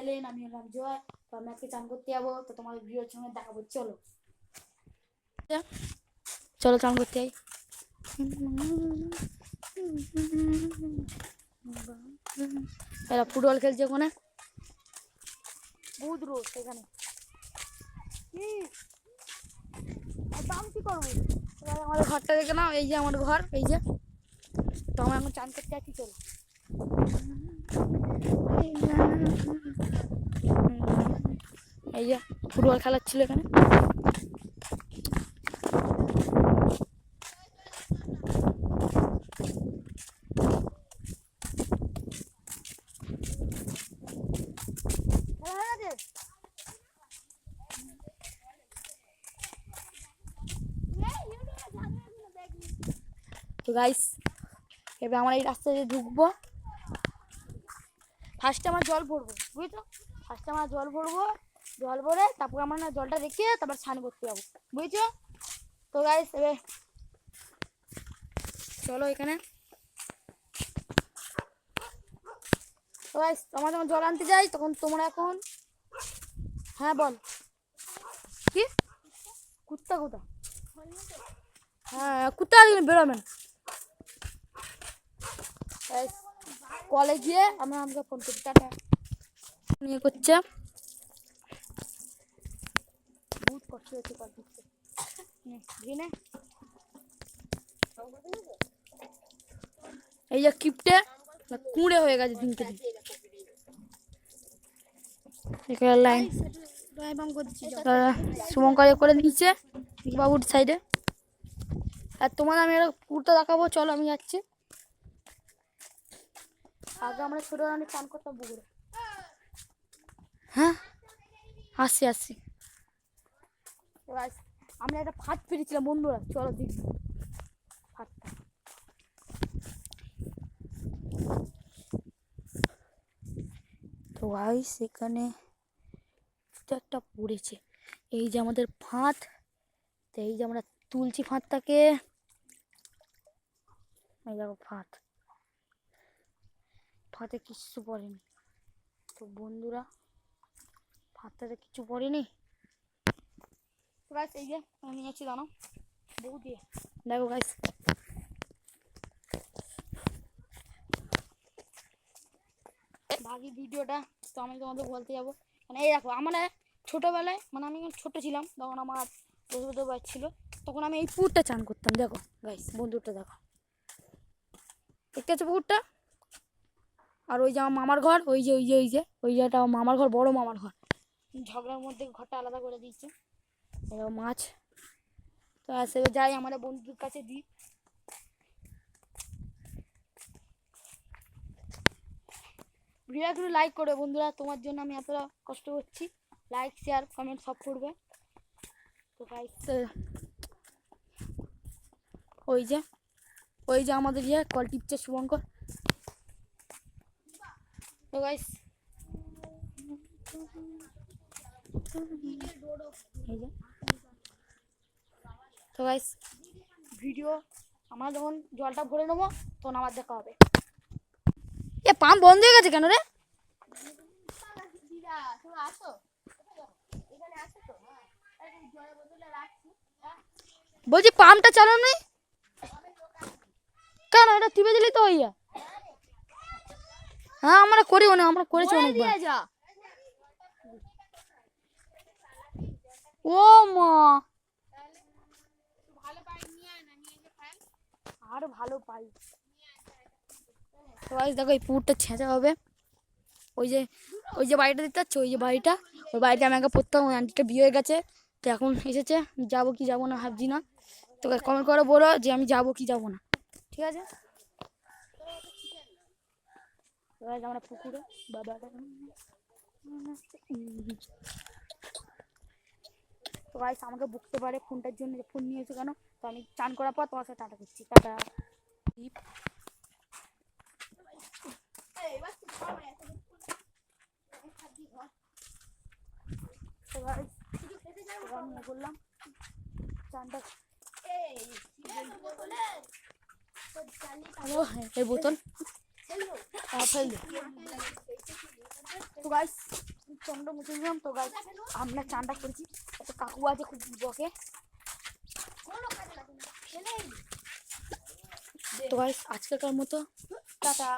এলেন, আমি হলাম জয়। তো আমি আজকে চান করতে যাবো, তো তোমাদের ভিডিওর সঙ্গে দেখাবো। চলো চলো চান করতে যাই। এরা ফুটবল খেলছে ওখানে, বহুত রোদ সেখানে। কি করবো আমাদের ঘরটা দেখে নাও, এই যে আমার ঘর, এই যে। তো আমরা এখন চান করতে যাচ্ছি, চলো। এই যে ফুটবল খেলার ছিল এখানে। তো গাইস, এবার আমরা এই রাস্তা দিয়ে ঢুকবো। ফার্স্টে আমরা জল ভরবো, বুঝছো? ফার্স্টে আমরা জল ভরবো, জল ভরে তারপর আমরা না জলটা রেখে তারপর স্নান করতে যাবো, বুঝছো? তো গাইস এবার চলো এখানে। তো গাইস আমরা যখন জল আনতে যাই তখন তোমরা এখন, হ্যাঁ বল কি কুত্তা কোথা? হ্যাঁ কুত্তা বেরোবেন। কলে গিয়ে আমরা আমাকে ফোন করি, টাটা। নিয়ে করছে বহুত কষ্ট হচ্ছে কল দিচ্ছে। এই যে কিপটে কুঁড়ে হয়ে গেছে দিনকে দিন। লাইন শুভঙ্কর করে দিচ্ছে বাবুর সাইডে। আর তোমার আমি একটা পুরটা দেখাবো, চলো আমি যাচ্ছি। আগে আমরা ছোট রানি চান করতাম পুকুরে। হ্যাঁ আসছি আসছি। আমরা একটা ফাঁদ পেরেছিলাম বন্ধুরা, চলো দেখি ফাঁদটা। তো গাইস এখানে একটা পড়েছে, এই যে আমাদের ফাঁদ। তো এই যে আমরা তুলছি ফাঁদটাকে, এই দেখো ফাঁদ, ফাঁদে কিছু পড়েনি। তো বন্ধুরা ফাঁদটাতে কিছু পড়েনি। তো গাইস এই যে আমি নিয়েছি, জানো বউ দিয়ে, দেখো গাইস। বাকি ভিডিওটা তো আমি তোমাদের বলতে যাবো। মানে এই দেখো, আমরা ছোটোবেলায়, মানে আমি ছোটো ছিলাম তখন, আমার বন্ধু বয়স ছিল, তখন আমি এই পুকুরটা চান করতাম। দেখো গাইস বন্ধুটা দেখো, দেখতে আছে পুকুরটা। আর ওই যে আমার মামার ঘর, ওই যে ওই যে ওই যে ওই যেটা মামার ঘর, বড় মামার ঘর। ঝগড়ার মধ্যে ঘরটা আলাদা করে দিয়েছে। এবার মাছ তো আসে যাই আমরা বন্ধুর কাছে দিই। ভিডিও একটু লাইক করবে বন্ধুরা, তোমার জন্য আমি এতটা কষ্ট করছি। লাইক শেয়ার কমেন্ট সব করবে। তো গাইস ওই যে আমাদের ইয়ে কল টিপছে শুভঙ্কর। তো গাইস তো গাইস ভিডিও আমরা যখন জলটা ভরে নেবো তখন আবার দেখা হবে। এ পাম্প বন্ধ হয়ে গেছে কেন রে? বলছি পাম্পটা চালানো নেই কেন? এটা টিপে দিলি তো ইয়া। হ্যাঁ আমরা করি, আমরা করেছি অনেকবার। ও মা আর ভালো পাই। তো গাইস দেখো এই পুকুরটা ছেঁচা হবে। ওই যে বাড়িটা দেখতে পাচ্ছ, ওই যে বাড়িটা, ওই বাড়িতে আমি আগে পড়তাম। ওই আন্টিটা বিয়ে হয়ে গেছে, তো এখন এসেছে। যাবো কি যাবো না ভাবছি না। তো কমেন্ট করে বলো যে আমি যাবো কি যাবো না, ঠিক আছে? আমরা পুকুরে বাবাটা। তো গাইস আমাকে বকতে পারে ফোনটার জন্য, ফোন নিয়েছো কেন। তো আমি চান করার পর তোমার সাথে টাটা করছি, টাটা। তো গাইস আমি বললাম চানটা, এই বোতল ফেল দে। তো গাইস চন্দ্র মুছে দিলাম। তো গাইস আমরা চানটা করেছি, একটা কাকু আছে খুব বকে। তো গাইস আজকেকার মতো টাটা।